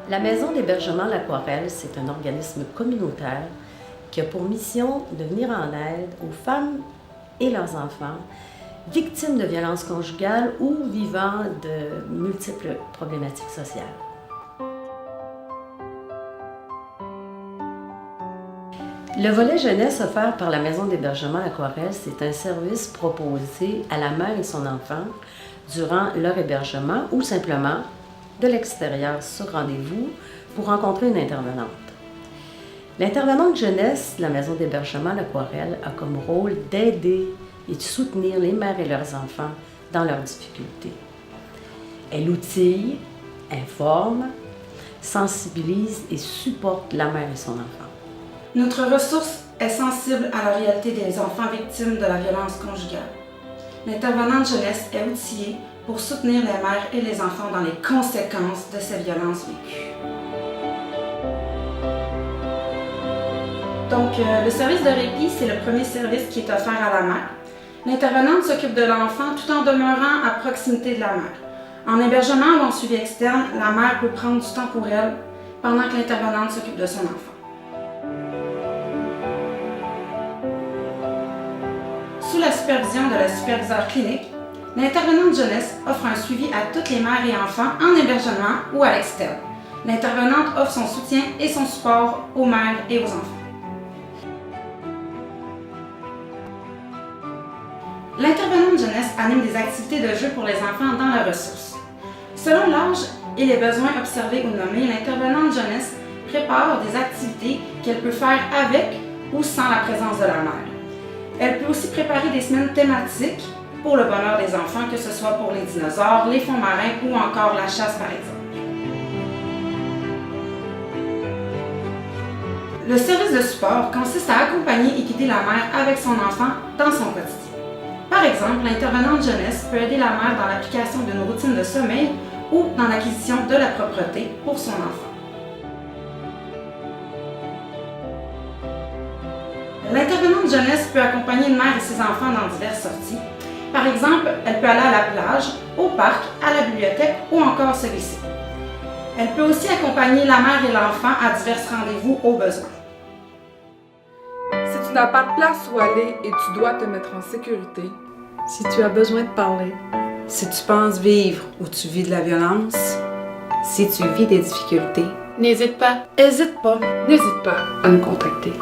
La Maison d'hébergement L'Aquarelle, c'est un organisme communautaire qui a pour mission de venir en aide aux femmes et leurs enfants victimes de violences conjugales ou vivant de multiples problématiques sociales. Le volet jeunesse offert par la Maison d'hébergement L'Aquarelle, c'est un service proposé à la mère et son enfant durant leur hébergement ou simplement de l'extérieur sur rendez-vous pour rencontrer une intervenante. L'intervenante jeunesse de la Maison d'hébergement L'Aquarelle a comme rôle d'aider et de soutenir les mères et leurs enfants dans leurs difficultés. Elle outille, informe, sensibilise et supporte la mère et son enfant. Notre ressource est sensible à la réalité des enfants victimes de la violence conjugale. L'intervenante jeunesse est outillée pour soutenir les mères et les enfants dans les conséquences de ces violences vécues. Donc, le service de répit, c'est le premier service qui est offert à la mère. L'intervenante s'occupe de l'enfant tout en demeurant à proximité de la mère. En hébergement ou en suivi externe, la mère peut prendre du temps pour elle pendant que l'intervenante s'occupe de son enfant. Sous la supervision de la superviseure clinique, l'intervenante jeunesse offre un suivi à toutes les mères et enfants en hébergement ou à l'externe. L'intervenante offre son soutien et son support aux mères et aux enfants. L'intervenante jeunesse anime des activités de jeu pour les enfants dans leurs ressources. Selon l'âge et les besoins observés ou nommés, l'intervenante jeunesse prépare des activités qu'elle peut faire avec ou sans la présence de la mère. Elle peut aussi préparer des semaines thématiques pour le bonheur des enfants, que ce soit pour les dinosaures, les fonds marins ou encore la chasse par exemple. Le service de support consiste à accompagner et guider la mère avec son enfant dans son quotidien. Par exemple, l'intervenante jeunesse peut aider la mère dans l'application d'une routine de sommeil ou dans l'acquisition de la propreté pour son enfant. L'intervenante jeunesse peut accompagner une mère et ses enfants dans diverses sorties. Par exemple, elle peut aller à la plage, au parc, à la bibliothèque ou encore se glisser. Elle peut aussi accompagner la mère et l'enfant à divers rendez-vous au besoin. Si tu n'as pas de place où aller et tu dois te mettre en sécurité, si tu as besoin de parler, si tu penses vivre ou tu vis de la violence, si tu vis des difficultés, n'hésite pas à nous contacter.